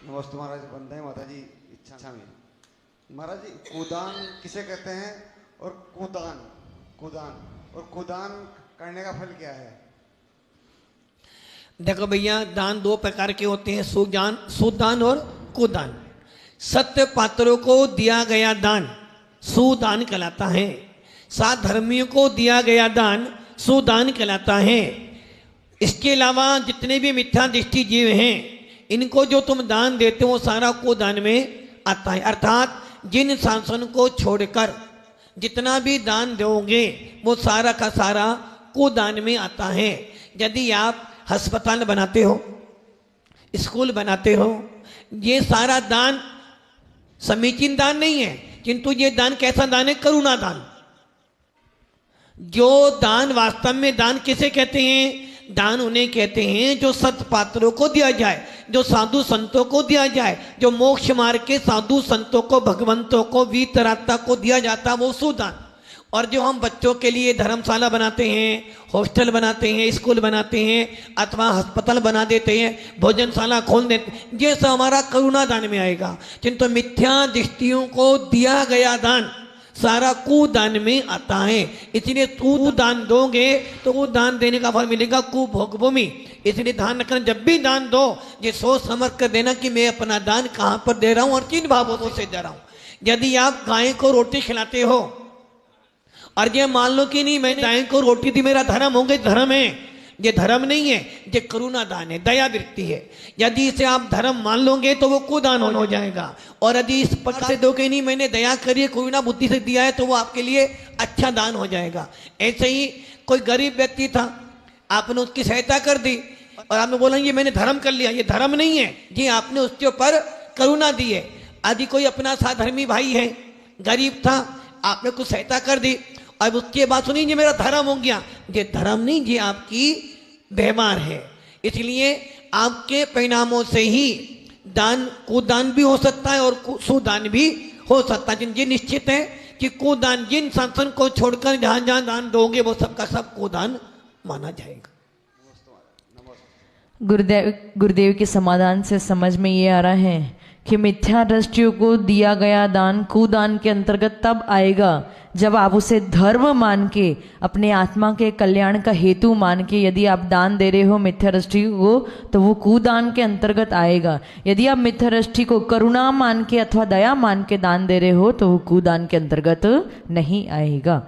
नमस्ते महाराज। बंदे माता जी इच्छा में महाराज जी कूदान किसे कहते हैं और कूदान कूदान और कूदान करने का फल क्या है? देखो भैया, दान दो प्रकार के होते हैं, सुदान और कुदान। सत्य पात्रों को दिया गया दान सुदान कहलाता है। सात धर्मियों को दिया गया दान सुदान कहलाता है। इसके अलावा जितने भी मिथ्या दृष्टि जीव हैं, इनको जो तुम दान देते हो सारा कुदान में आता है। अर्थात जिन शासन को छोड़कर जितना भी दान दोगे वो सारा का सारा कुदान में आता है। यदि आप अस्पताल बनाते हो, स्कूल बनाते हो, ये सारा दान समीचीन दान नहीं है, किंतु ये दान कैसा दान है? करुणा दान। जो दान वास्तव में दान किसे कहते हैं? दान उन्हें कहते हैं जो सत पात्रों को दिया जाए, जो साधु संतों को दिया जाए, जो मोक्ष मार्ग के साधु संतों को, भगवंतों को, वीतराता को दिया जाता, वो सुदान। और जो हम बच्चों के लिए धर्मशाला बनाते हैं, हॉस्टल बनाते हैं, स्कूल बनाते हैं, अथवा अस्पताल बना देते हैं, भोजनशाला खोल देते हैं, ये सब हमारा करुणा दान में आएगा। किंतु मिथ्या दृष्टियों को दिया गया दान सारा कुदान में आता है। इसलिए तू दान दोगे तो वो दान देने का फल मिलेगा कुभोग भूमि। इसलिए ध्यान रखना, जब भी दान दो ये सोच समझ कर देना कि मैं अपना दान कहाँ पर दे रहा हूँ और किन भावों से दे रहा हूँ। यदि आप गाय को रोटी खिलाते हो और ये मान लो कि नहीं मैंने गाय को रोटी दी, मेरा धर्म हो गया, धर्म है, ये धर्म नहीं है, ये करुणा दान है, दया वृत्ति है। यदि इसे आप धर्म मान लोगे तो वो कुदान हो जाएगा। और यदि इस प्रकार से दोगे नहीं मैंने दया करी, करुणा बुद्धि से दिया है, तो वो आपके लिए अच्छा दान हो जाएगा। ऐसे ही कोई गरीब व्यक्ति था, आपने उसकी सहायता कर दी और आपने बोला ये मैंने धर्म कर लिया, ये धर्म नहीं है, ये आपने उसके ऊपर करुणा दी है। यदि कोई अपना साधर्मी भाई है, गरीब था, आपने कुछ सहायता कर दी, अब उसके बाद सुनिए ये मेरा धर्म हो गया, ये धर्म नहीं, ये आपकी व्यवहार है। इसलिए आपके परिणामों से ही दान कुदान भी हो सकता है और सुदान भी हो सकता है। ये निश्चित है कि कुदान जिन शासन को छोड़कर जहां जहां दान दोगे वो सबका सब कुदान माना जाएगा। गुरुदेव के समाधान से समझ में ये आ रहा है कि मिथ्या दृष्टियों को दिया गया दान कुदान के अंतर्गत तब आएगा जब आप उसे धर्म मान के, अपने आत्मा के कल्याण का हेतु मान के यदि आप दान दे रहे हो मिथ्या दृष्टि को, तो वो कुदान के अंतर्गत आएगा। यदि आप मिथ्या दृष्टि को करुणा मान के अथवा दया मान के दान दे रहे हो तो वो कुदान के अंतर्गत नहीं आएगा।